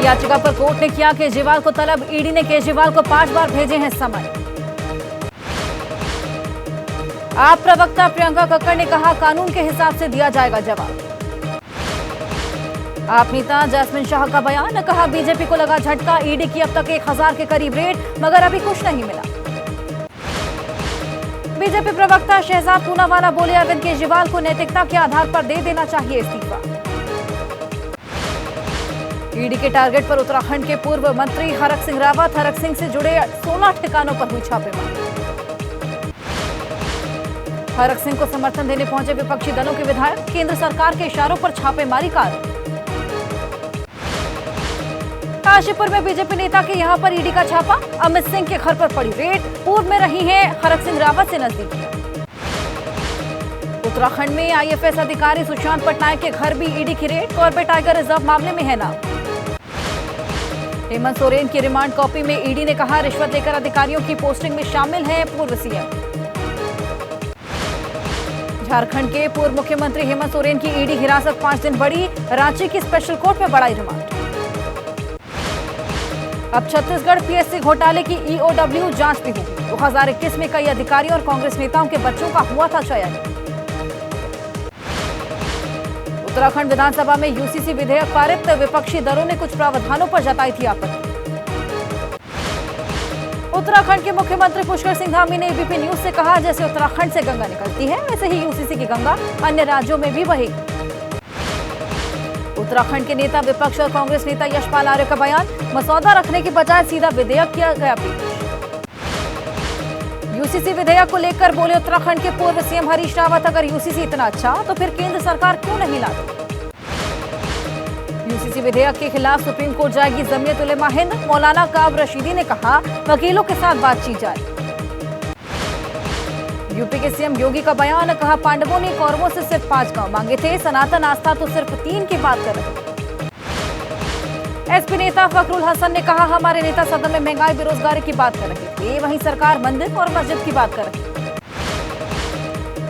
याचिका पर कोर्ट ने किया केजरीवाल को तलब। ईडी ने केजरीवाल को 5 बार भेजे हैं समय। आप प्रवक्ता प्रियंका कक्कड़ ने कहा कानून के हिसाब से दिया जाएगा जवाब। आप नेता जैस्मिन शाह का बयान, कहा बीजेपी को लगा झटका। ईडी की अब तक 1000 के करीब रेड, मगर अभी कुछ नहीं मिला। बीजेपी प्रवक्ता शहजाद पूनावाला बोले अरविंद केजरीवाल को नैतिकता के आधार पर दे देना चाहिए इस्तीफा। ईडी के टारगेट पर उत्तराखंड के पूर्व मंत्री हरक सिंह रावत। हरक सिंह से जुड़े 16 ठिकानों पर हुई छापेमारी। हरक सिंह को समर्थन देने पहुंचे विपक्षी दलों के विधायक। केंद्र सरकार के इशारों पर छापेमारी का आरोप। काशीपुर में बीजेपी नेता के यहां पर ईडी का छापा। अमित सिंह के घर पर पड़ी रेड। पूर्व में रही है हरक सिंह रावत से नजदीकियां। उत्तराखंड में आईएफएस अधिकारी सुशांत पटनायक के घर भी ईडी की रेड। कॉर्बेट टाइगर रिजर्व मामले में है नाम। हेमंत सोरेन की रिमांड कॉपी में ईडी ने कहा रिश्वत लेकर अधिकारियों की पोस्टिंग में शामिल है पूर्व सीएम। झारखंड के पूर्व मुख्यमंत्री हेमंत सोरेन की ईडी हिरासत 5 दिन बढ़ी। रांची की स्पेशल कोर्ट में बढ़ाई रिमांड। अब छत्तीसगढ़ पीएससी घोटाले की ईओडब्ल्यू जांच भी होगी। 2021 में कई अधिकारियों और कांग्रेस नेताओं के बच्चों का हुआ था चयन। उत्तराखंड विधानसभा में यूसीसी विधेयक पारित। विपक्षी दलों ने कुछ प्रावधानों पर जताई थी आपत्ति। उत्तराखंड के मुख्यमंत्री पुष्कर सिंह धामी ने एबीपी न्यूज से कहा जैसे उत्तराखंड से गंगा निकलती है वैसे ही यूसीसी की गंगा अन्य राज्यों में भी बहेगी। उत्तराखंड के नेता विपक्ष और कांग्रेस नेता यशपाल आर्य का बयान, मसौदा रखने की बजाय सीधा विधेयक किया गया पेश। यूसीसी विधेयक को लेकर बोले उत्तराखंड के पूर्व सीएम हरीश रावत, अगर यूसीसी इतना अच्छा तो फिर केंद्र सरकार क्यों नहीं लाती। यूसीसी विधेयक के खिलाफ सुप्रीम कोर्ट जाएगी जमीयत उलेमा हिंद। मौलाना काब रशीदी ने कहा वकीलों के साथ बातचीत जारी। यूपी के सीएम योगी का बयान, कहा पांडवों ने कौरवों से सिर्फ 5 गांव मांगे थे, सनातन आस्था तो सिर्फ 3 की बात कर रहे। एसपी नेता फखरुल हसन ने कहा हमारे नेता सदन में महंगाई बेरोजगारी की बात कर रहे थे, वहीं सरकार मंदिर और मस्जिद की बात कर रही।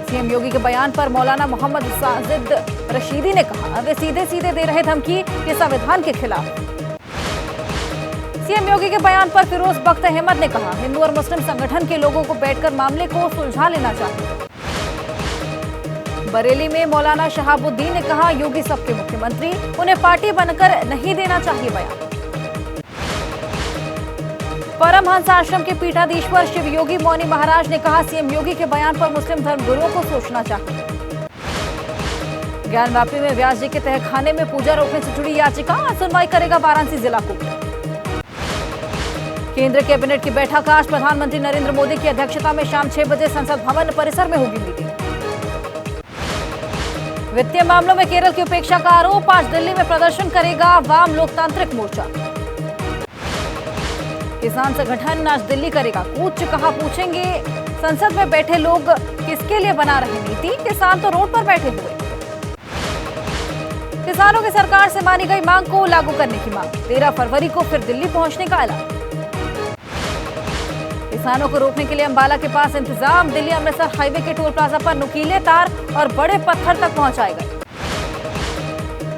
सीएम योगी के बयान पर मौलाना मोहम्मद साजिद रशीदी ने कहा वे सीधे सीधे दे रहे धमकी, ये संविधान के खिलाफ। सीएम योगी के बयान पर फिरोज बख्त अहमद ने कहा हिंदू और मुस्लिम संगठन के लोगों को बैठकर मामले को सुलझा लेना चाहिए। बरेली में मौलाना शहाबुद्दीन ने कहा योगी सबके मुख्यमंत्री, उन्हें पार्टी बनकर नहीं देना चाहिए बयान। परमहंस आश्रम के पीठाधीश्वर शिव योगी मौनी महाराज ने कहा सीएम योगी के बयान पर मुस्लिम धर्म गुरुओं को सोचना चाहिए। ज्ञानवापी में व्यास जी के तहखाने में पूजा रोकने से जुड़ी याचिका आज सुनवाई करेगा वाराणसी जिला कोर्ट। केंद्र कैबिनेट की बैठक आज प्रधानमंत्री नरेंद्र मोदी की अध्यक्षता में शाम 6 बजे संसद भवन परिसर में होगी मीटिंग। वित्तीय मामलों में केरल की उपेक्षा का आरोप, आज दिल्ली में प्रदर्शन करेगा वाम लोकतांत्रिक मोर्चा। किसान संगठन आज दिल्ली करेगा कूच, कहा पूछेंगे संसद में बैठे लोग किसके लिए बना रहे नीति, किसान तो रोड पर बैठे हुए। किसानों की सरकार से मानी गई मांग को लागू करने की मांग, 13 फरवरी को फिर दिल्ली पहुंचने का ऐलान। किसानों को रोकने के लिए अंबाला के पास इंतजाम, दिल्ली अमृतसर हाईवे के टोल प्लाजा पर नुकीले तार और बड़े पत्थर तक पहुंचाए गए।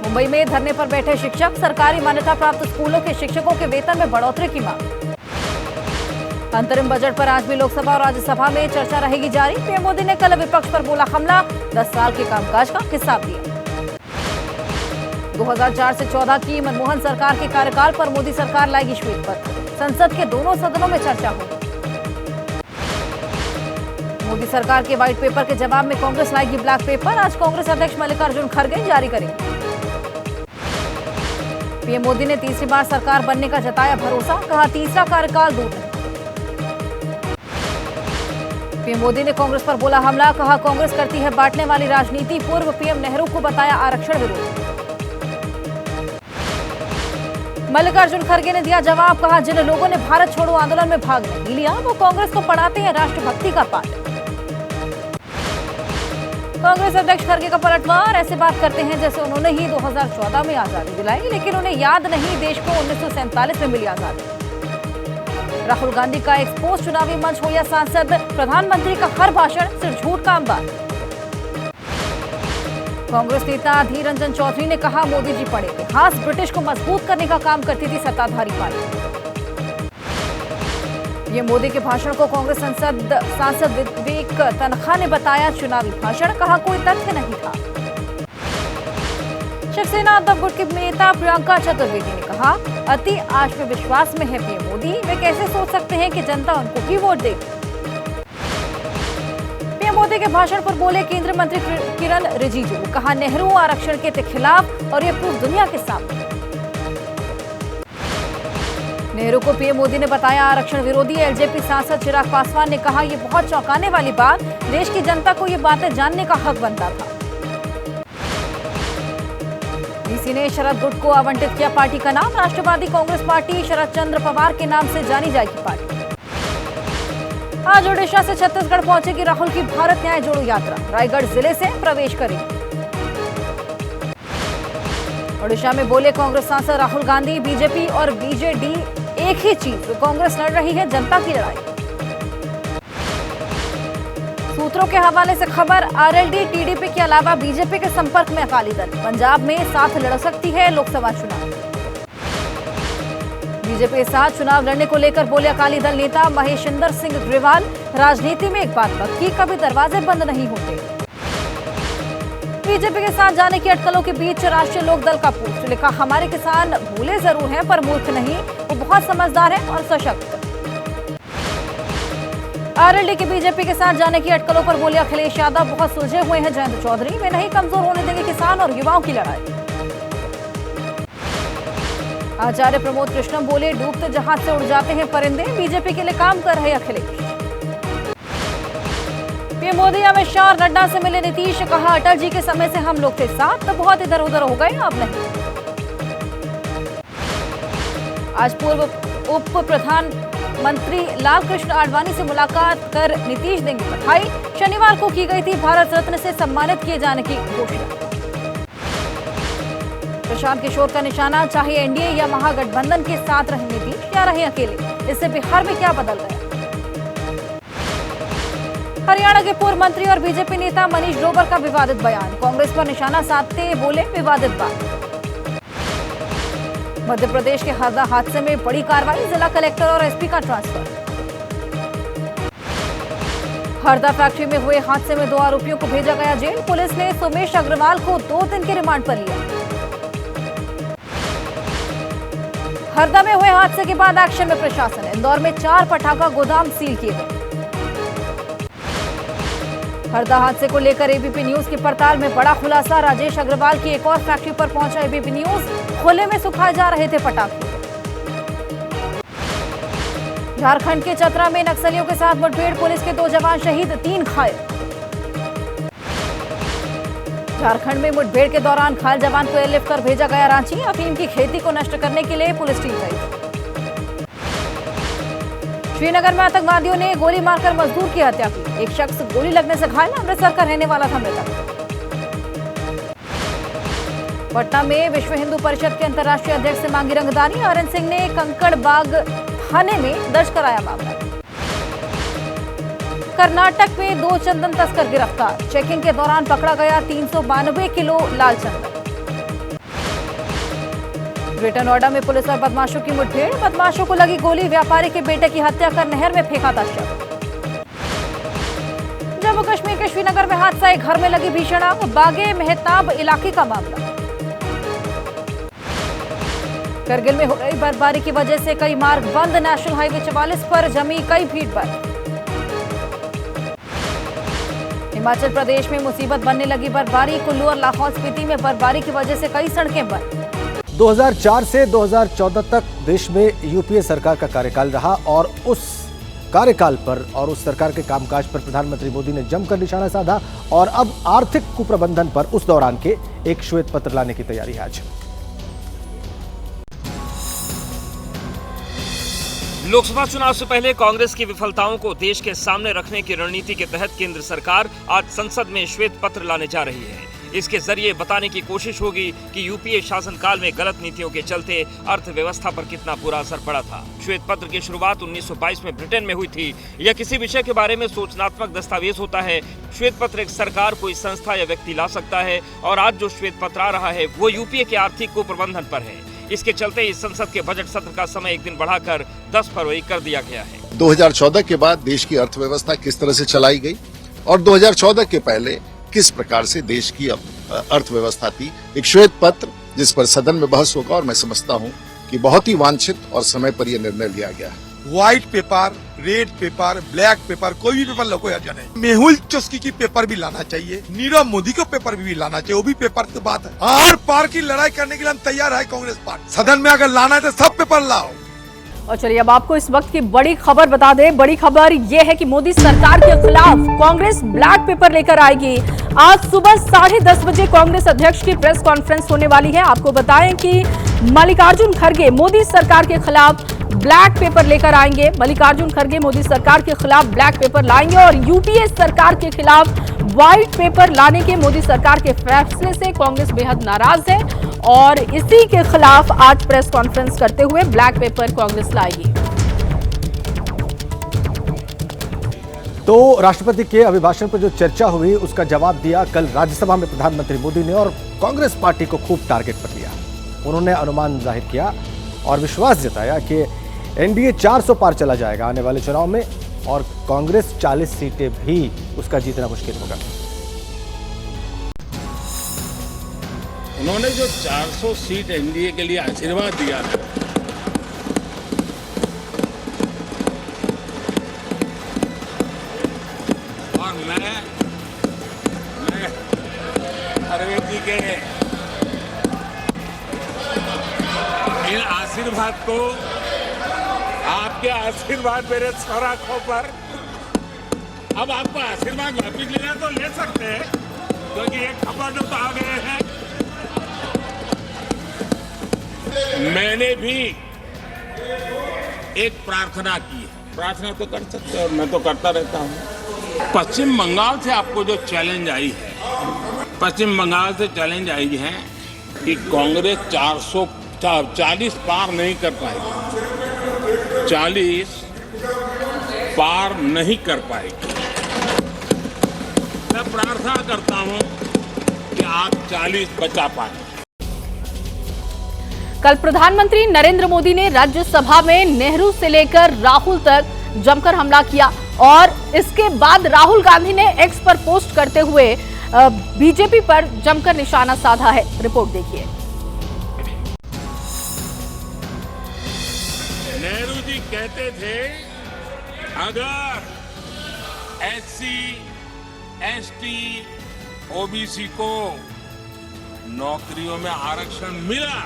मुंबई में धरने पर बैठे शिक्षक, सरकारी मान्यता प्राप्त स्कूलों के शिक्षकों के वेतन में बढ़ोतरी की मांग। अंतरिम बजट पर आज भी लोकसभा और राज्यसभा में चर्चा रहेगी जारी। पीएम मोदी ने कल विपक्ष पर बोला हमला, 10 साल के कामकाज का हिसाब दिया। 2004 से 14 की मनमोहन सरकार के कार्यकाल पर मोदी सरकार लाएगी श्वेत पत्र, संसद के दोनों सदनों में चर्चा होगी। मोदी सरकार के व्हाइट पेपर के जवाब में कांग्रेस लाएगी ब्लैक पेपर, आज कांग्रेस अध्यक्ष मल्लिकार्जुन खड़गे जारी करेंगे। पीएम मोदी ने तीसरी बार सरकार बनने का जताया भरोसा, कहा तीसरा कार्यकाल दूर नहीं। पीएम मोदी ने कांग्रेस पर बोला हमला, कहा कांग्रेस करती है बांटने वाली राजनीति, पूर्व पीएम नेहरू को बताया आरक्षण विरोधी। मल्लिकार्जुन खड़गे ने दिया जवाब, कहा जिन लोगों ने भारत छोड़ो आंदोलन में भाग नहीं लिया वो कांग्रेस को पढ़ाते हैं राष्ट्रभक्ति का पाठ। कांग्रेस अध्यक्ष खड़गे का पलटवार, ऐसे बात करते हैं जैसे उन्होंने ही 2014 में आजादी दिलाई, लेकिन उन्हें याद नहीं देश को 1947 में मिली आजादी। राहुल गांधी का एक्सपोज, चुनावी मंच हो या सांसद, प्रधानमंत्री का हर भाषण सिर्फ झूठ का अंबार। कांग्रेस नेता अधीर रंजन चौधरी ने कहा, मोदी जी पढ़े इतिहास, ब्रिटिश को मजबूत करने का काम करती थी सत्ताधारी पार्टी। ये मोदी के भाषण को कांग्रेस सांसद विवेक तनखा ने बताया चुनावी भाषण, कहा कोई तथ्य नहीं था। शिवसेना उद्धव गुट की नेता प्रियंका चतुर्वेदी ने कहा, अति आत्मविश्वास में है पीएम मोदी, वे कैसे सोच सकते हैं कि जनता उनको ही वोट देगी। पीएम मोदी के भाषण पर बोले केंद्रीय मंत्री किरण रिजिजू, कहा नेहरू आरक्षण के खिलाफ और ये प्रूफ दुनिया के सामने। नेहरू को पीएम मोदी ने बताया आरक्षण विरोधी। एलजेपी सांसद चिराग पासवान ने कहा, यह बहुत चौंकाने वाली बात, देश की जनता को ये बातें जानने का हक बनता था। डीसी ने शरद गुट को आवंटित किया पार्टी का नाम, राष्ट्रवादी कांग्रेस पार्टी शरद चंद्र पवार के नाम से जानी जाएगी पार्टी। आज ओडिशा से छत्तीसगढ़ पहुंचेगी राहुल की भारत न्याय जोड़ो यात्रा, रायगढ़ जिले से प्रवेश करेगी। ओडिशा में बोले कांग्रेस सांसद राहुल गांधी, बीजेपी और बीजेडी एक ही चीज, कांग्रेस लड़ रही है जनता की लड़ाई। सूत्रों के हवाले से खबर, आरएलडी टीडीपी के अलावा बीजेपी के संपर्क में अकाली दल, पंजाब में साथ लड़ सकती है लोकसभा चुनाव। बीजेपी के साथ चुनाव लड़ने को लेकर बोले अकाली दल नेता महेशिंदर सिंह ग्रेवाल, राजनीति में एक बात पक्की, कभी दरवाजे बंद नहीं होते। बीजेपी के साथ जाने की अटकलों के बीच राष्ट्रीय लोक दल का पोस्ट, लिखा हमारे किसान भूले जरूर हैं पर मूर्ख नहीं, वो बहुत समझदार हैं और सशक्त। आरएलडी के बीजेपी के साथ जाने की अटकलों पर बोले अखिलेश यादव, बहुत सुलझे हुए हैं जयंत चौधरी, वे नहीं कमजोर होने देंगे किसान और युवाओं की लड़ाई। आचार्य प्रमोद कृष्णम बोले, डूबते जहाज से उड़ जाते हैं परिंदे, बीजेपी के लिए काम कर रहे अखिलेश। पीएम मोदी अमित शाह और नड्डा से मिले नीतीश, कहा अटल जी के समय से हम लोग थे साथ, तो बहुत इधर उधर हो गए, अब नहीं। आज पूर्व उप प्रधानमंत्री लालकृष्ण आडवाणी से मुलाकात कर नीतीश देंगे बधाई, शनिवार को की गई थी भारत रत्न से सम्मानित किए जाने की घोषणा। प्रशांत किशोर का निशाना, चाहे एनडीए या महागठबंधन के साथ रहे नीतीश या रहे अकेले, इससे बिहार में क्या बदल गया। हरियाणा के पूर्व मंत्री और बीजेपी नेता मनीष ग्रोवर का विवादित बयान, कांग्रेस पर निशाना साधते बोले विवादित बात। मध्य प्रदेश के हरदा हादसे में बड़ी कार्रवाई, जिला कलेक्टर और एसपी का ट्रांसफर। हरदा फैक्ट्री में हुए हादसे में 2 आरोपियों को भेजा गया जेल, पुलिस ने सोमेश अग्रवाल को 2 दिन के रिमांड पर लिया। हरदा में हुए हादसे के बाद एक्शन में प्रशासन, इंदौर में 4 पटाखा गोदाम सील किए गए। हरदा हादसे को लेकर एबीपी न्यूज की पड़ताल में बड़ा खुलासा, राजेश अग्रवाल की एक और फैक्ट्री पर पहुंचा एबीपी न्यूज, खुले में सुखाए जा रहे थे पटाखे। झारखंड के चतरा में नक्सलियों के साथ मुठभेड़, पुलिस के 2 जवान शहीद, 3 घायल। झारखंड में मुठभेड़ के दौरान घायल जवान को एयरलिफ्ट कर भेजा गया रांची, अफीम की खेती को नष्ट करने के लिए पुलिस टीम गई। श्रीनगर में आतंकवादियों ने गोली मारकर मजदूर की हत्या की, एक शख्स गोली लगने से घायल, अमृतसर का रहने वाला था मृतक। पटना में विश्व हिंदू परिषद के अंतर्राष्ट्रीय अध्यक्ष से मांगी रंगदारी, आरएन सिंह ने कंकड़बाग थाने में दर्ज कराया मामला। कर्नाटक में 2 चंदन तस्कर गिरफ्तार, चेकिंग के दौरान पकड़ा गया 392 किलो लाल चंदन। ग्रेटर नोएडा में पुलिस और बदमाशों की मुठभेड़, बदमाशों को लगी गोली, व्यापारी के बेटे की हत्या कर नहर में फेंका था शव। जम्मू कश्मीर के श्रीनगर में हादसा, एक घर में लगी भीषण आग, बागे मेहताब इलाके का मामला। करगिल में हो रही बर्फबारी की वजह से कई मार्ग बंद, नेशनल हाईवे 44 पर जमी कई भीड़ बर्फ। हिमाचल प्रदेश में मुसीबत बनने लगी बर्फबारी, कुल्लू और लाहौल स्पीति में बर्फबारी की वजह से कई सड़कें बंद। 2004 से 2014 तक देश में यूपीए सरकार का कार्यकाल रहा और उस कार्यकाल पर और उस सरकार के कामकाज पर प्रधानमंत्री मोदी ने जमकर निशाना साधा और अब आर्थिक कुप्रबंधन पर उस दौरान के एक श्वेत पत्र लाने की तैयारी है। आज लोकसभा चुनाव से पहले कांग्रेस की विफलताओं को देश के सामने रखने की रणनीति के तहत केंद्र सरकार आज संसद में श्वेत पत्र लाने जा रही है। इसके जरिए बताने की कोशिश होगी कि यूपीए शासनकाल में गलत नीतियों के चलते अर्थव्यवस्था पर कितना बुरा असर पड़ा था। श्वेत पत्र की शुरुआत 1922 में ब्रिटेन में हुई थी। यह किसी विषय के बारे में सूचनात्मक दस्तावेज होता है। श्वेत पत्र एक सरकार, कोई संस्था या व्यक्ति ला सकता है और आज जो श्वेत पत्र आ रहा है वो यूपीए के आर्थिक कुप्रबंधन पर है। इसके चलते इस संसद के बजट सत्र का समय एक दिन बढ़ाकर 10 फरवरी कर दिया गया है। 2014 के बाद देश की अर्थव्यवस्था किस तरह से चलाई गई और 2014 के पहले किस प्रकार से देश की अर्थव्यवस्था थी, एक श्वेत पत्र जिस पर सदन में बहस होगा और मैं समझता हूं कि बहुत ही वांछित और समय पर यह निर्णय लिया गया है। White paper, red pepper, black pepper, कोई भी पेपर लोगों या नहीं। मेहुल चस्की की पेपर भी लाना चाहिए, नीरव मोदी को पेपर भी लाना चाहिए, वो भी पेपर की बात है। आर पार की लड़ाई करने के लिए हम तैयार है कांग्रेस पार्टी। सदन में अगर लाना है तो सब पेपर लाओ। और चलिए अब आपको इस वक्त की बड़ी खबर बता दें। बड़ी खबर यह है कि मोदी सरकार के खिलाफ कांग्रेस ब्लैक पेपर लेकर आएगी। आज सुबह 10:30 बजे कांग्रेस अध्यक्ष की प्रेस कॉन्फ्रेंस होने वाली है। आपको बताएं कि मल्लिकार्जुन खड़गे मोदी सरकार के खिलाफ ब्लैक पेपर लेकर आएंगे। मल्लिकार्जुन खड़गे मोदी सरकार के खिलाफ ब्लैक पेपर लाएंगे और यूपीए सरकार के खिलाफ व्हाइट पेपर लाने के मोदी सरकार के फैसले से कांग्रेस बेहद नाराज है और इसी के खिलाफ आज प्रेस कॉन्फ्रेंस करते हुए ब्लैक पेपर कांग्रेस लाएगी। तो राष्ट्रपति के अभिभाषण पर जो चर्चा हुई उसका जवाब दिया कल राज्यसभा में प्रधानमंत्री मोदी ने और कांग्रेस पार्टी को खूब टारगेट पर लिया। उन्होंने अनुमान जाहिर किया और विश्वास जताया कि एनडीए 400 पार चला जाएगा आने वाले चुनाव में और कांग्रेस 40 सीटें भी उसका जीतना मुश्किल होगा। उन्होंने जो 400 सीट एनडीए के लिए आशीर्वाद दिया था, और मैं अरविंद जी के इन आशीर्वाद को, आपके आशीर्वाद मेरे सर आंखों पर, अब आपको आशीर्वाद वापिस लेना तो ले सकते हैं क्योंकि एक खबर तो आ गए हैं। मैंने भी एक प्रार्थना की है। प्रार्थना तो कर सकते हैं और मैं तो करता रहता हूं। पश्चिम बंगाल से आपको जो चैलेंज आई है, पश्चिम बंगाल से चैलेंज आई है कि कांग्रेस 440 पार नहीं कर पाएगी, 40 पार नहीं कर पाएगी। मैं प्रार्थना करता हूं कि आप 40 बचा पाए। कल प्रधानमंत्री नरेंद्र मोदी ने राज्यसभा में नेहरू से लेकर राहुल तक जमकर हमला किया और इसके बाद राहुल गांधी ने एक्स पर पोस्ट करते हुए बीजेपी पर जमकर निशाना साधा है। रिपोर्ट देखिए। नेहरू जी कहते थे अगर एससी, एसटी, ओबीसी को नौकरियों में आरक्षण मिला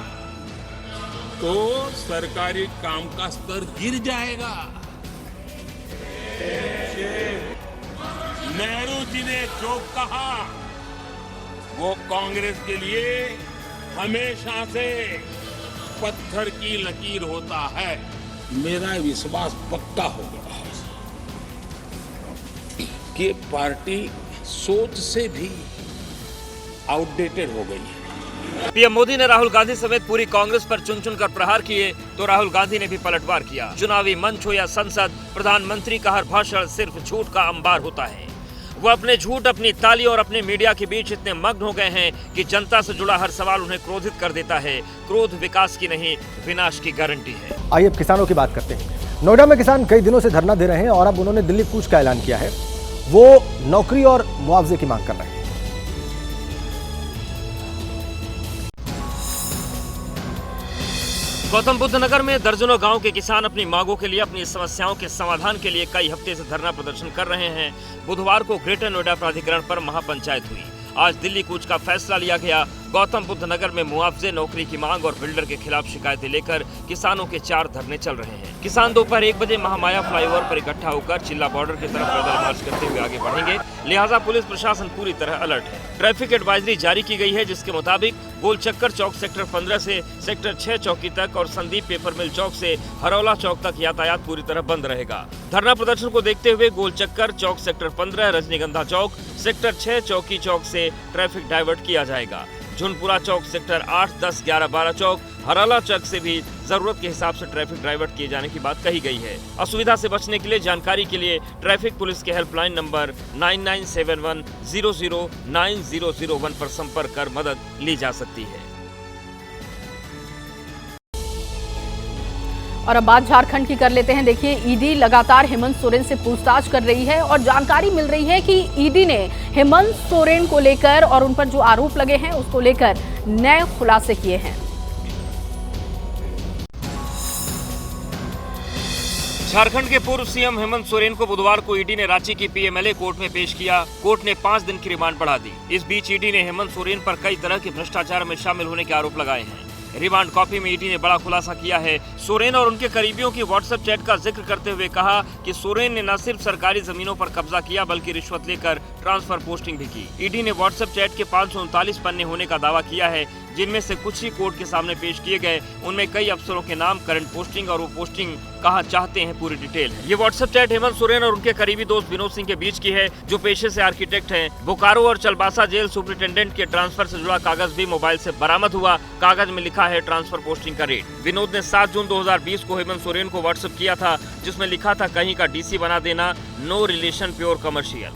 तो सरकारी काम का स्तर गिर जाएगा। नेहरू जी ने जो कहा वो कांग्रेस के लिए हमेशा से पत्थर की लकीर होता है। मेरा विश्वास पक्का हो गया है कि पार्टी सोच से भी आउटडेटेड हो गई है। पीएम मोदी ने राहुल गांधी समेत पूरी कांग्रेस पर चुन चुन कर प्रहार किए तो राहुल गांधी ने भी पलटवार किया। चुनावी मंच हो या संसद, प्रधानमंत्री का हर भाषण सिर्फ झूठ का अंबार होता है। वो अपने झूठ, अपनी ताली और अपने मीडिया के बीच इतने मग्न हो गए हैं कि जनता से जुड़ा हर सवाल उन्हें क्रोधित कर देता है। क्रोध विकास की नहीं, विनाश की गारंटी है। आइए अब किसानों की बात करते हैं। नोएडा में किसान कई दिनों से धरना दे रहे हैं और अब उन्होंने दिल्ली कूच का ऐलान किया है। वो नौकरी और मुआवजे की मांग कर रहे हैं। गौतम बुद्ध नगर में दर्जनों गांव के किसान अपनी मांगों के लिए, अपनी समस्याओं के समाधान के लिए कई हफ्ते से धरना प्रदर्शन कर रहे हैं। बुधवार को ग्रेटर नोएडा प्राधिकरण पर महापंचायत हुई। आज दिल्ली कूच का फैसला लिया गया। गौतम बुद्ध नगर में मुआवजे, नौकरी की मांग और बिल्डर के खिलाफ शिकायतें लेकर किसानों के 4 धरने चल रहे हैं। किसान दोपहर 1 बजे महामाया फ्लाईओवर पर इकट्ठा होकर चिल्ला बॉर्डर की तरफ पैदल मार्च करते हुए आगे बढ़ेंगे। लिहाजा पुलिस प्रशासन पूरी तरह अलर्ट है। ट्रैफिक एडवाइजरी जारी की गई है, जिसके मुताबिक गोलचक्कर चौक सेक्टर 15 से सेक्टर 6 चौकी तक और संदीप पेपर मिल चौक से हरौला चौक तक यातायात पूरी तरह बंद रहेगा। धरना प्रदर्शन को देखते हुए गोलचक्कर चौक सेक्टर 15, रजनीगंधा चौक सेक्टर 6 चौकी चौक से ट्रैफिक डाइवर्ट किया जाएगा। झुनपुरा चौक सेक्टर 8, 10, 11, 12 चौक हरौला चौक से भी जरूरत के हिसाब से ट्रैफिक डाइवर्ट किए जाने की बात कही गई है। असुविधा से बचने के लिए जानकारी के लिए ट्रैफिक पुलिस के हेल्पलाइन नंबर 9971009001 पर संपर्क कर मदद ली जा सकती है। और अब बात झारखंड की कर लेते हैं। देखिए, ईडी लगातार हेमंत सोरेन से पूछताछ कर रही है और जानकारी मिल रही है कि ईडी ने हेमंत सोरेन को लेकर और उन पर जो आरोप लगे हैं उसको लेकर नए खुलासे किए हैं। झारखंड के पूर्व सीएम हेमंत सोरेन को बुधवार को ईडी ने रांची की पीएमएलए कोर्ट में पेश किया। कोर्ट ने 5 दिन की रिमांड बढ़ा दी। इस बीच ईडी ने हेमंत सोरेन पर कई तरह के भ्रष्टाचार में शामिल होने के आरोप लगाए हैं। रिमांड कॉपी में ईडी ने बड़ा खुलासा किया है। सोरेन और उनके करीबियों की व्हाट्सएप चैट का जिक्र करते हुए कहा कि सोरेन ने न सिर्फ सरकारी जमीनों पर कब्जा किया बल्कि रिश्वत लेकर ट्रांसफर पोस्टिंग भी की। ईडी ने व्हाट्सएप चैट के 539 पन्ने होने का दावा किया है, जिनमें से कुछ ही कोर्ट के सामने पेश किए गए। उनमें कई अफसरों के नाम, करंट पोस्टिंग और वो पोस्टिंग कहाँ चाहते हैं पूरी डिटेल है। ये व्हाट्सएप चैट हेमंत सोरेन और उनके करीबी दोस्त विनोद सिंह के बीच की है, जो पेशे से आर्किटेक्ट हैं। बोकारो और चलबासा जेल सुपरिटेंडेंट के ट्रांसफर से जुड़ा कागज भी मोबाइल से बरामद हुआ। कागज में लिखा है ट्रांसफर पोस्टिंग का रेट। विनोद ने 7 जून 2020 को हेमंत सोरेन को व्हाट्सएप किया था, जिसमें लिखा था कहीं का डीसी बना देना, नो रिलेशन, प्योर कमर्शियल।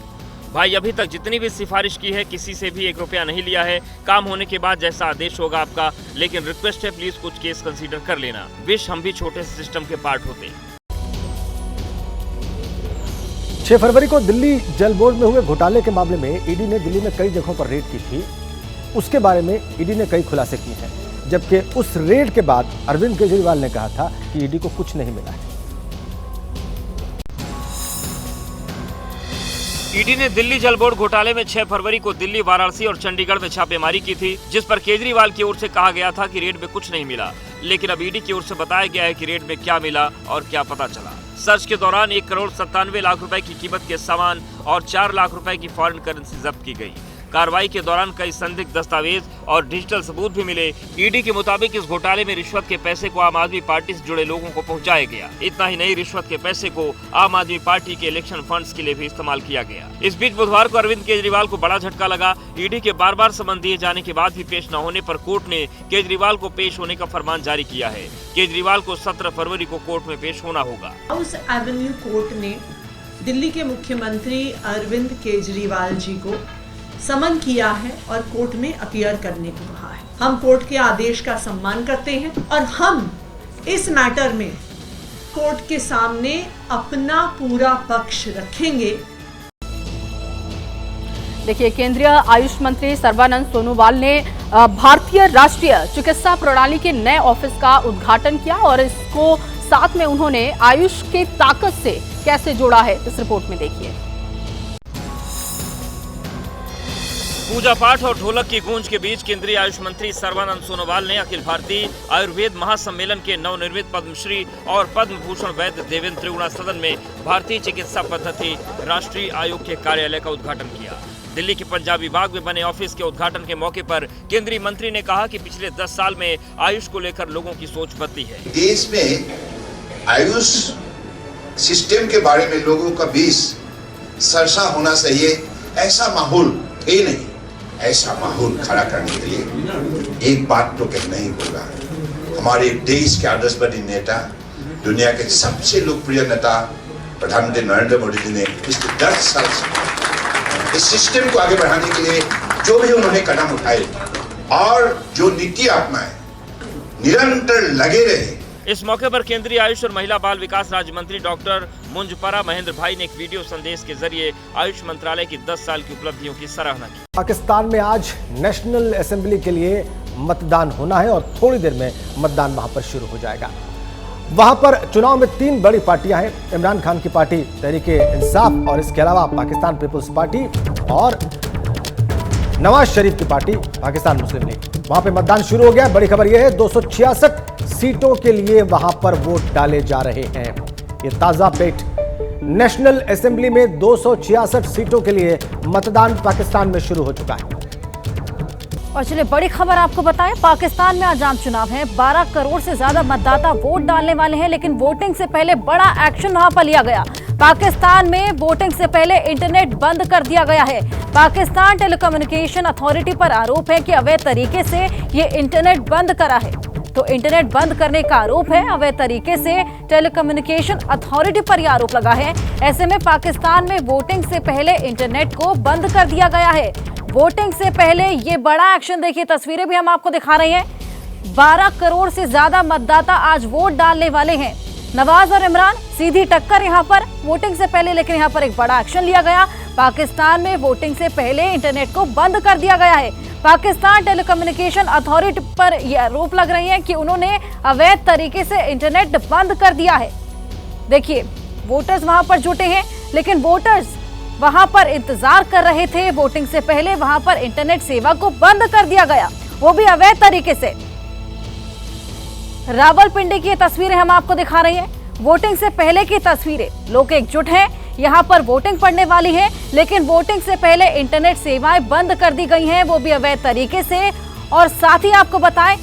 भाई, अभी तक जितनी भी सिफारिश की है किसी से भी 1 रुपया नहीं लिया है। काम होने के बाद जैसा आदेश होगा आपका, लेकिन रिक्वेस्ट है प्लीज कुछ केस कंसीडर कर लेना। विश हम भी छोटे से सिस्टम के पार्ट होते। 6 फरवरी को दिल्ली जल बोर्ड में हुए घोटाले के मामले में ईडी ने दिल्ली में कई जगहों पर रेड की थी। उसके बारे में ईडी ने कई खुलासे किए हैं, जबकि उस रेड के बाद अरविंद केजरीवाल ने कहा था कि ईडी को कुछ नहीं मिला है। ईडी ने दिल्ली जल बोर्ड घोटाले में 6 फरवरी को दिल्ली, वाराणसी और चंडीगढ़ में छापेमारी की थी, जिस पर केजरीवाल की ओर से कहा गया था कि रेड में कुछ नहीं मिला। लेकिन अब ईडी की ओर से बताया गया है कि रेड में क्या मिला और क्या पता चला। सर्च के दौरान 1,97,00,000 रुपए की कीमत के सामान और 4 लाख रुपए की फॉरेन करेंसी जब्त की गई। कार्रवाई के दौरान कई संदिग्ध दस्तावेज और डिजिटल सबूत भी मिले। ईडी के मुताबिक इस घोटाले में रिश्वत के पैसे को आम आदमी पार्टी से जुड़े लोगों को पहुंचाया गया। इतना ही नहीं, रिश्वत के पैसे को आम आदमी पार्टी के इलेक्शन फंड्स के लिए भी इस्तेमाल किया गया। इस बीच बुधवार को अरविंद केजरीवाल को बड़ा झटका लगा। ईडी के बार-बार समन दिए जाने के बाद भी पेश न होने पर कोर्ट ने केजरीवाल को पेश होने का फरमान जारी किया है। केजरीवाल को 17 फरवरी को कोर्ट में पेश होना होगा। हाउस एवेन्यू कोर्ट ने दिल्ली के मुख्यमंत्री अरविंद केजरीवाल जी को समन किया है और कोर्ट में अपीयर करने को कहा है। हम कोर्ट के आदेश का सम्मान करते हैं और हम इस मैटर में कोर्ट के सामने अपना पूरा पक्ष रखेंगे। देखिए, केंद्रीय आयुष मंत्री सर्बानंद सोनोवाल ने भारतीय राष्ट्रीय चिकित्सा प्रणाली के नए ऑफिस का उद्घाटन किया और इसको साथ में उन्होंने आयुष के ताकत से कैसे जोड़ा है, इस रिपोर्ट में देखिए। पूजा पाठ और ढोलक की गूंज के बीच केंद्रीय आयुष मंत्री सर्बानंद सोनोवाल ने अखिल भारतीय आयुर्वेद महासम्मेलन के नवनिर्मित पद्मश्री और पद्म भूषण वैद्य देवेंद्र त्रिगुणा सदन में भारतीय चिकित्सा पद्धति राष्ट्रीय आयोग के कार्यालय का उद्घाटन किया। दिल्ली के पंजाबी बाग में बने ऑफिस के उद्घाटन के मौके पर केंद्रीय मंत्री ने कहा कि पिछले 10 साल में आयुष को लेकर लोगों की सोच बदली है। देश में आयुष सिस्टम के बारे में लोगों का बीच चर्चा होना चाहिए, ऐसा माहौल है नहीं। ऐसा माहौल खड़ा करने के लिए एक बात तो कहना ही होगा। हमारे देश के आदर्शवादी नेता, दुनिया के सबसे लोकप्रिय नेता प्रधानमंत्री नरेंद्र मोदी जी ने पिछले 10 साल से इस सिस्टम को आगे बढ़ाने के लिए जो भी उन्होंने कदम उठाए और जो नीति अपनाए, निरंतर लगे रहे। इस मौके पर केंद्रीय आयुष और महिला बाल विकास राज्य मंत्री डॉक्टर मुंजपरा महेंद्र भाई ने एक वीडियो संदेश के जरिए आयुष मंत्रालय की 10 साल की उपलब्धियों की सराहना की। पाकिस्तान में आज नेशनल असेंबली के लिए मतदान होना है और थोड़ी देर में मतदान वहां पर शुरू हो जाएगा। वहां पर चुनाव में 3 बड़ी पार्टियां हैं, इमरान खान की पार्टी तहरीक इंसाफ और इसके अलावा पाकिस्तान पीपुल्स पार्टी और नवाज शरीफ की पार्टी पाकिस्तान मुस्लिम लीग। वहां पे मतदान शुरू हो गया। बड़ी खबर यह है 266 सीटों के लिए वहां पर वोट डाले जा रहे हैं। ये ताजा अपडेट। नेशनल असेंबली में 266 सीटों के लिए मतदान पाकिस्तान में शुरू हो चुका है। और चलिए बड़ी खबर आपको बताएं, पाकिस्तान में आज आम चुनाव है। 12 करोड़ से ज्यादा मतदाता वोट डालने वाले हैं, लेकिन वोटिंग से पहले बड़ा एक्शन वहां पर लिया गया। पाकिस्तान में वोटिंग से पहले इंटरनेट बंद कर दिया गया है। पाकिस्तान टेलीकम्युनिकेशन अथॉरिटी पर आरोप है कि अवैध तरीके से ये इंटरनेट बंद करा है। तो इंटरनेट बंद करने का आरोप है, अवैध तरीके से टेलीकम्युनिकेशन अथॉरिटी पर यह आरोप लगा है। ऐसे में पाकिस्तान में वोटिंग से पहले इंटरनेट को बंद कर दिया गया है। वोटिंग से पहले ये बड़ा एक्शन, देखिए तस्वीरें भी हम आपको दिखा रहे हैं। 12 करोड़ से ज्यादा मतदाता आज वोट डालने वाले हैं। नवाज और इमरान सीधी टक्कर यहां पर वोटिंग से पहले, लेकिन यहां पर एक बड़ा एक्शन लिया गया। पाकिस्तान में वोटिंग से पहले इंटरनेट को बंद कर दिया गया है। पाकिस्तान टेलीकम्युनिकेशन अथॉरिटी पर यह आरोप लग रहे हैं कि उन्होंने अवैध तरीके से इंटरनेट बंद कर दिया है। देखिए वोटर्स वहां पर जुटे हैं, लेकिन वोटर्स वहां पर इंतजार कर रहे थे। वोटिंग से पहले वहां पर इंटरनेट सेवा को बंद कर दिया गया, वो भी अवैध तरीके से। रावलपिंडी की तस्वीरें हम आपको दिखा रहे हैं, वोटिंग से पहले की तस्वीरें। लोग एकजुट हैं, यहां पर वोटिंग पड़ने वाली है, लेकिन वोटिंग से पहले इंटरनेट सेवाएं बंद कर दी गई हैं, वो भी अवैध तरीके से। और साथ ही आपको बताएं,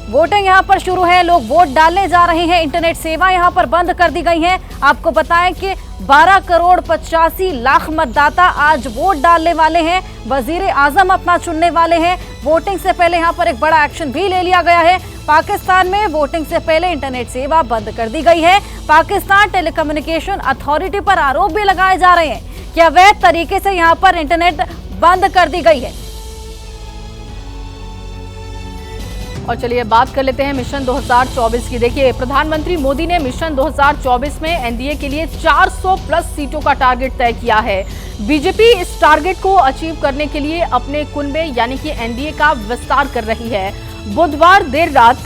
वोटिंग यहां पर शुरू है, लोग वोट डालने जा रहे हैं, इंटरनेट सेवा यहां पर बंद कर दी गई हैं। आपको बताएं कि 12 करोड़ 85 लाख मतदाता आज वोट डालने वाले हैं, वजीर आजम अपना चुनने वाले हैं। वोटिंग से पहले यहां पर एक बड़ा एक्शन भी ले लिया गया है। पाकिस्तान में वोटिंग से पहले इंटरनेट सेवा बंद कर दी गई है। पाकिस्तान टेलीकम्युनिकेशन अथॉरिटी पर आरोप भी लगाए जा रहे हैं कि अवैध तरीके से यहां पर इंटरनेट बंद कर दी गई है। और चलिए बात कर लेते हैं मिशन 2024 की। देखिए प्रधानमंत्री मोदी ने मिशन 2024 में एनडीए के लिए 400 प्लस सीटों का टारगेट तय किया है। बीजेपी इस टारगेट को अचीव करने के लिए अपने कुनबे यानी कि एनडीए का विस्तार कर रही है। बुधवार देर रात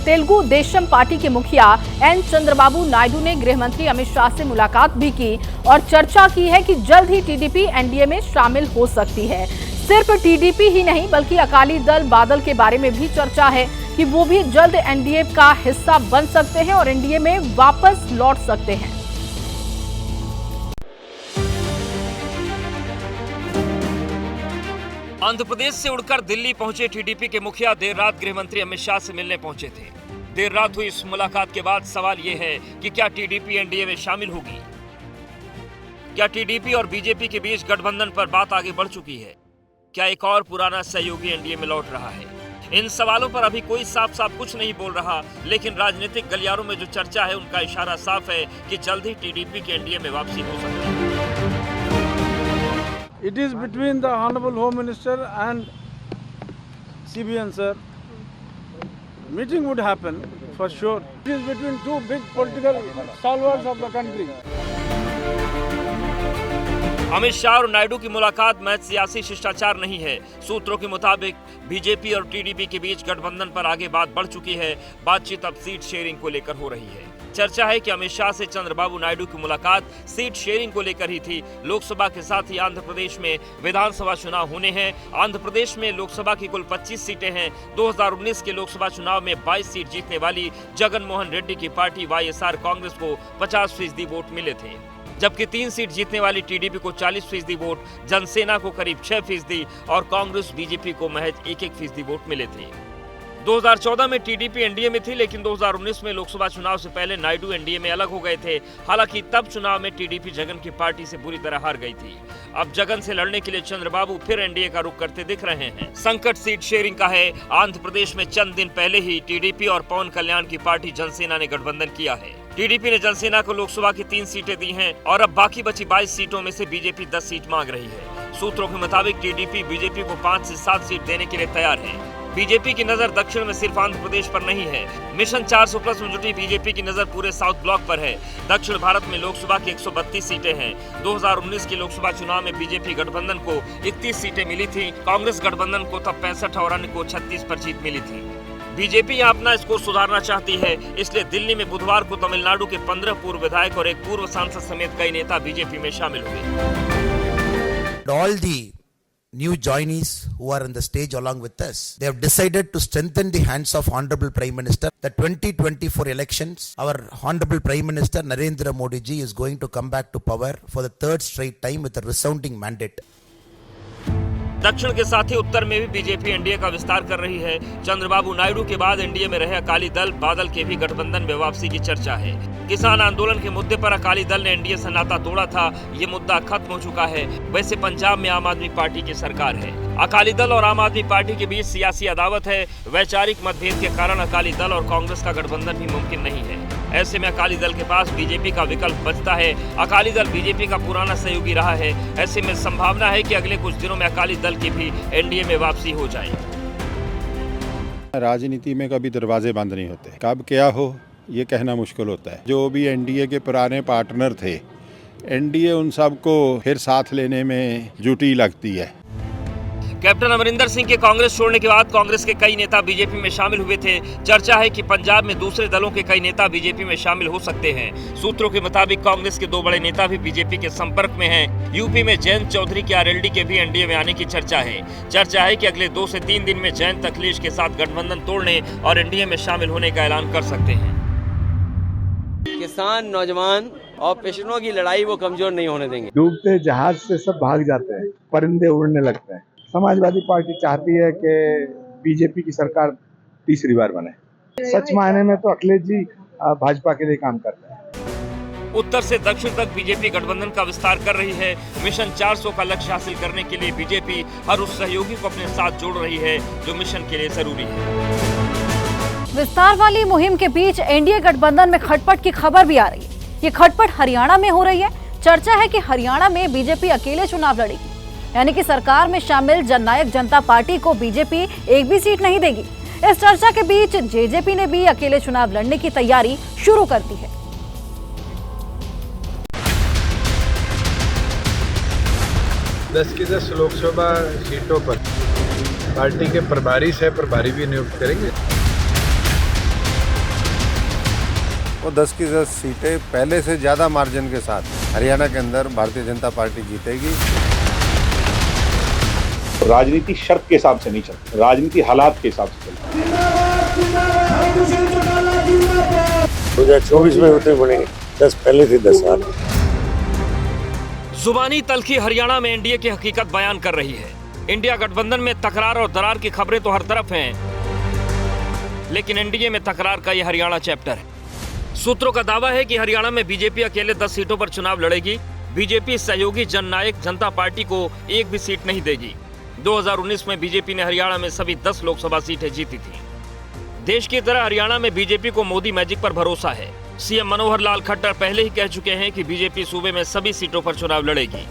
तेलुगु देशम पार्टी के मुखिया एन चंद्रबाबू नायडू ने गृह मंत्री अमित शाह से मुलाकात भी की और चर्चा की है कि जल्द ही टीडीपी एनडीए में शामिल हो सकती है। सिर्फ टीडीपी ही नहीं बल्कि अकाली दल बादल के बारे में भी चर्चा है कि वो भी जल्द एनडीए का हिस्सा बन सकते हैं और एनडीए में वापस लौट सकते हैं। आंध्र प्रदेश से उड़कर दिल्ली पहुंचे टीडीपी के मुखिया देर रात गृह मंत्री अमित शाह से मिलने पहुंचे थे। देर रात हुई इस मुलाकात के बाद सवाल यह है कि क्या टीडीपी एनडीए में शामिल होगी? क्या टीडीपी और बीजेपी के बीच गठबंधन पर बात आगे बढ़ चुकी है? क्या एक और पुराना सहयोगी एनडीए में लौट रहा है? इन सवालों पर अभी कोई साफ साफ कुछ नहीं बोल रहा, लेकिन राजनीतिक गलियारों में जो चर्चा है उनका इशारा साफ है कि जल्द ही टीडीपी की एनडीए में वापसी हो सकती है। It is between the Honorable Home Minister and CBN, sir. Meeting would happen for sure. It is between two big political stalwarts of the country. Amit Shah और नायडू की मुलाकात महज सियासी शिष्टाचार नहीं है। सूत्रों के मुताबिक बीजेपी और टीडीपी के बीच गठबंधन पर आगे बात बढ़ चुकी है। बातचीत अब सीट शेयरिंग को लेकर हो रही है। चर्चा है कि अमित शाह से चंद्रबाबू नायडू की मुलाकात सीट शेयरिंग को लेकर ही थी। लोकसभा के साथ ही आंध्र प्रदेश में विधानसभा चुनाव होने हैं। आंध्र प्रदेश में लोकसभा की कुल 25 सीटें हैं। 2019 के लोकसभा चुनाव में 22 सीट जीतने वाली जगन मोहन रेड्डी की पार्टी वाईएसआर कांग्रेस को 50% वोट मिले थे, जबकि 3 सीट जीतने वाली टीडीपी को 40% वोट, जनसेना को करीब 6% और कांग्रेस बीजेपी को महज 1% वोट मिले थे। 2014 में टीडीपी एनडीए में थी, लेकिन 2019 में लोकसभा चुनाव से पहले नायडू एनडीए में अलग हो गए थे। हालांकि तब चुनाव में टीडीपी जगन की पार्टी से बुरी तरह हार गई थी। अब जगन से लड़ने के लिए चंद्रबाबू फिर एनडीए का रुख करते दिख रहे हैं। संकट सीट शेयरिंग का है। आंध्र प्रदेश में चंद दिन पहले ही टीडीपी और पवन कल्याण की पार्टी जनसेना ने गठबंधन किया है। टीडीपी ने जनसेना को लोकसभा की 3 सीटें दी हैं और अब बाकी बची 22 सीटों में से बीजेपी 10 सीट मांग रही है। सूत्रों के मुताबिक टीडीपी बीजेपी को 5 से 7 सीट देने के लिए तैयार है। बीजेपी की नजर दक्षिण में सिर्फ आंध्र प्रदेश पर नहीं है। मिशन 400+ में जुटी बीजेपी की नजर पूरे साउथ ब्लॉक पर है। दक्षिण भारत में लोकसभा की 132 सीटें हैं। 2019 के लोकसभा चुनाव में बीजेपी गठबंधन को 31 सीटें मिली थी। कांग्रेस गठबंधन को तब 65 और अन्य को 36 पर जीत मिली थी। बीजेपी अपना स्कोर सुधारना चाहती है, इसलिए दिल्ली में बुधवार को तमिलनाडु के 15 पूर्व विधायक और एक पूर्व सांसद समेत कई नेता बीजेपी में शामिल हुए। All the new joinees who are on the stage along with us. They have decided to strengthen the hands of Honorable Prime Minister. The 2024 elections, our Honorable Prime Minister Narendra Modi ji is going to come back to power for the third straight time with a resounding mandate. दक्षिण के साथ ही उत्तर में भी BJP NDA का विस्तार कर रही है। चंद्रबाबू नायडू के बाद एनडीए में रहे अकाली दल बादल के भी गठबंधन में वापसी की चर्चा है। किसान आंदोलन के मुद्दे पर अकाली दल ने एनडीए से नाता तोड़ा था, ये मुद्दा खत्म हो चुका है। वैसे पंजाब में आम आदमी पार्टी की सरकार है। अकाली दल और आम आदमी पार्टी के बीच सियासी अदावत है। वैचारिक मतभेद के कारण अकाली दल और कांग्रेस का गठबंधन भी मुमकिन नहीं है। ऐसे में अकाली दल के पास बीजेपी का विकल्प बचता है। अकाली दल बीजेपी का पुराना सहयोगी रहा है। ऐसे में संभावना है कि अगले कुछ दिनों में अकाली दल की भी एनडीए में वापसी हो जाए। राजनीति में कभी दरवाजे बंद नहीं होते, कब क्या हो ये कहना मुश्किल होता है। जो भी एनडीए के पुराने पार्टनर थे, एनडीए उन सबको फिर साथ लेने में जुटी लगती है। कैप्टन अमरिंदर सिंह के कांग्रेस छोड़ने के बाद कांग्रेस के कई नेता बीजेपी में शामिल हुए थे। चर्चा है कि पंजाब में दूसरे दलों के कई नेता बीजेपी में शामिल हो सकते हैं। सूत्रों के मुताबिक कांग्रेस के 2 बड़े नेता भी बीजेपी के संपर्क में हैं। यूपी में जयंत चौधरी के आरएलडी के भी एनडीए में आने की चर्चा है। चर्चा है कि अगले 2 से 3 दिन में जयंत अखिलेश के साथ गठबंधन तोड़ने और एनडीए में शामिल होने का ऐलान कर सकते हैं। किसान, नौजवान और पेशेंटों की लड़ाई वो कमजोर नहीं होने देंगे। डूबते जहाज से सब भाग जाते हैं, परिंदे उड़ने लगते हैं। समाजवादी पार्टी चाहती है कि बीजेपी की सरकार तीसरी बार बने। सच मायने में तो अखिलेश जी भाजपा के लिए काम करते हैं। उत्तर से दक्षिण तक बीजेपी गठबंधन का विस्तार कर रही है। मिशन 400 का लक्ष्य हासिल करने के लिए बीजेपी हर उस सहयोगी को अपने साथ जोड़ रही है जो मिशन के लिए जरूरी है। विस्तार वाली मुहिम के बीच एनडीए गठबंधन में खटपट की खबर भी आ रही है। ये खटपट हरियाणा में हो रही है। चर्चा है कि हरियाणा में बीजेपी अकेले चुनाव लड़ेगी, यानी कि सरकार में शामिल जननायक जनता पार्टी को बीजेपी एक भी सीट नहीं देगी। इस चर्चा के बीच जेजेपी ने भी अकेले चुनाव लड़ने की तैयारी शुरू कर दी है। दस की 10 लोकसभा सीटों पर पार्टी के प्रभारी सह प्रभारी भी नियुक्त करेंगे। वो 10 की 10 सीटें पहले से ज़्यादा मार्जिन के साथ हरियाणा के अंदर भारतीय जनता पार्टी जीतेगी। राजनीति शर्त के हिसाब से नहीं चलती, राजनीति हालात के हिसाब से चलती है। 2024 में उतने बनेंगे, 10 पहले थे 10 साल। जुबानी तल्खी हरियाणा में एनडीए की हकीकत बयान कर रही है। इंडिया गठबंधन में तकरार और दरार की खबरें तो हर तरफ हैं, लेकिन एनडीए में तकरार का यह हरियाणा चैप्टर है। सूत्रों का दावा है कि हरियाणा में बीजेपी अकेले 10 सीटों पर चुनाव लड़ेगी। बीजेपी सहयोगी जननायक जनता पार्टी को एक भी सीट नहीं देगी। 2019 में बीजेपी ने हरियाणा में सभी 10 लोकसभा सीटें जीती थी। देश की तरह हरियाणा में बीजेपी को मोदी मैजिक पर भरोसा है। सीएम मनोहर लाल खट्टर पहले ही कह चुके हैं कि बीजेपी सूबे में सभी सीटों पर चुनाव लड़ेगी।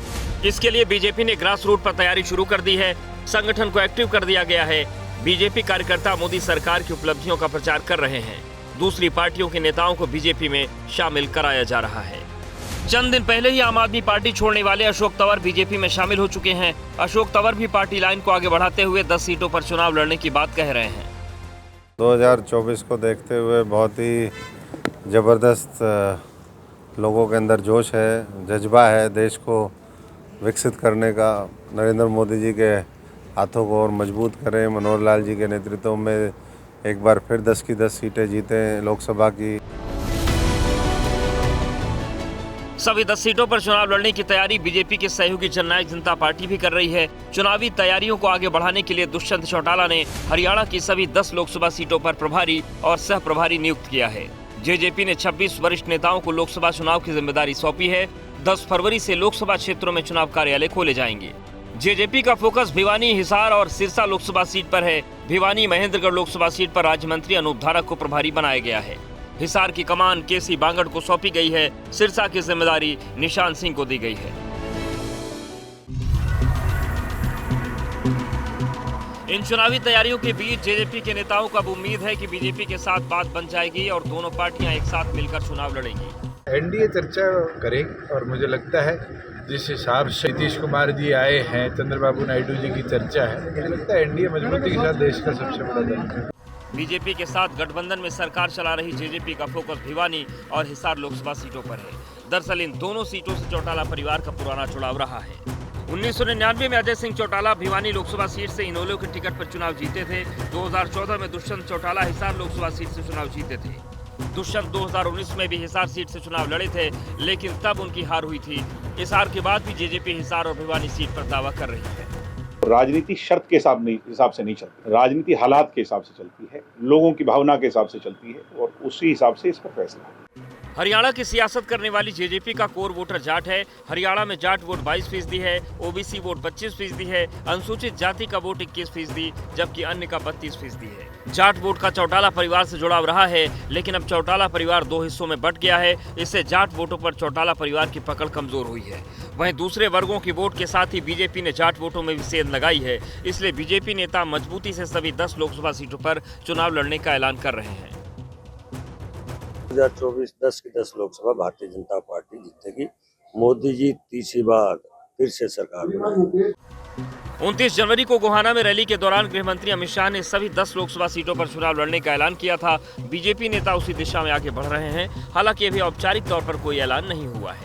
इसके लिए बीजेपी ने ग्रास रूट पर तैयारी शुरू कर दी है। संगठन को एक्टिव कर दिया गया है। बीजेपी कार्यकर्ता मोदी सरकार की उपलब्धियों का प्रचार कर रहे हैं। दूसरी पार्टियों के नेताओं को बीजेपी में शामिल कराया जा रहा है। चंद दिन पहले ही आम आदमी पार्टी छोड़ने वाले अशोक तंवर बीजेपी में शामिल हो चुके हैं। अशोक तंवर भी पार्टी लाइन को आगे बढ़ाते हुए 10 सीटों पर चुनाव लड़ने की बात कह रहे हैं। 2024 को देखते हुए बहुत ही ज़बरदस्त लोगों के अंदर जोश है, जज्बा है देश को विकसित करने का। नरेंद्र मोदी जी के हाथों को और मजबूत करें, मनोहर लाल जी के नेतृत्व में एक बार फिर 10 की 10 सीटें जीतें लोकसभा की। सभी 10 सीटों पर चुनाव लड़ने की तैयारी बीजेपी के सहयोगी जननायक जनता पार्टी भी कर रही है। चुनावी तैयारियों को आगे बढ़ाने के लिए दुष्यंत चौटाला ने हरियाणा की सभी 10 लोकसभा सीटों पर प्रभारी और सह प्रभारी नियुक्त किया है। जेजेपी ने 26 वरिष्ठ नेताओं को लोकसभा चुनाव की जिम्मेदारी सौंपी है। 10 फरवरी से लोकसभा क्षेत्रों में चुनाव कार्यालय खोले जाएंगे। जेजेपी का फोकस भिवानी, हिसार और सिरसा लोकसभा सीट पर है। भिवानी महेंद्रगढ़ लोकसभा सीट पर राज्य मंत्री अनूप धारक को प्रभारी बनाया गया है। हिसार की कमान केसी बांगड़ को सौंपी गई है। सिरसा की जिम्मेदारी निशान सिंह को दी गई है। इन चुनावी तैयारियों के बीच जेजेपी के नेताओं को अब उम्मीद है कि बीजेपी के साथ बात बन जाएगी और दोनों पार्टियां एक साथ मिलकर चुनाव लड़ेंगी। एनडीए चर्चा करेगी और मुझे लगता है जिस हिसाब से नीतीश कुमार जी आए हैं, चंद्रबाबू नायडू जी की चर्चा है, मुझे लगता है एनडीए मजबूती के साथ देश का सबसे बड़ा दल है। बीजेपी के साथ गठबंधन में सरकार चला रही जेजेपी का फोकस भिवानी और हिसार लोकसभा सीटों पर है। दरअसल इन दोनों सीटों से चौटाला परिवार का पुराना जुड़ाव रहा है। 1999 में अजय सिंह चौटाला भिवानी लोकसभा सीट से इनेलो के टिकट पर चुनाव जीते थे। 2014 में दुष्यंत चौटाला हिसार लोकसभा सीट से चुनाव जीते थे। दुष्यंत 2019 में भी हिसार सीट से चुनाव लड़े थे, लेकिन तब उनकी हार हुई थी। इस हार के बाद भी जेजेपी हिसार और भिवानी सीट पर दावा कर रही है। राजनीति शर्त के हिसाब से नहीं चलती, राजनीति हालात के हिसाब से चलती है, लोगों की भावना के हिसाब से चलती है और उसी हिसाब से इस पर फैसला है। हरियाणा की सियासत करने वाली जेजेपी का कोर वोटर जाट है। हरियाणा में जाट वोट 22% है, ओबीसी वोट 25% है, अनुसूचित जाति का वोट 21%, जबकि अन्य का 32% है। जाट वोट का चौटाला परिवार से जुड़ाव रहा है, लेकिन अब चौटाला परिवार 2 हिस्सों में बंट गया है। इससे जाट वोटों पर चौटाला परिवार की पकड़ कमजोर हुई है। वहीं दूसरे वर्गों की वोट के साथ ही बीजेपी ने जाट वोटों में भी सेंध लगाई है। इसलिए बीजेपी नेता मजबूती से सभी 10 लोकसभा सीटों पर चुनाव लड़ने का ऐलान कर रहे हैं। 2024 10 की 10 लोकसभा भारतीय जनता पार्टी जीतेगी। मोदी जी तीसरी बार फिर से सरकार बनाएंगे। 29 जनवरी को गोहाना में रैली के दौरान गृह मंत्री अमित शाह ने सभी 10 लोकसभा सीटों पर चुनाव लड़ने का ऐलान किया था। बीजेपी नेता उसी दिशा में आगे बढ़ रहे हैं। हालांकि अभी औपचारिक तौर पर कोई ऐलान नहीं हुआ है।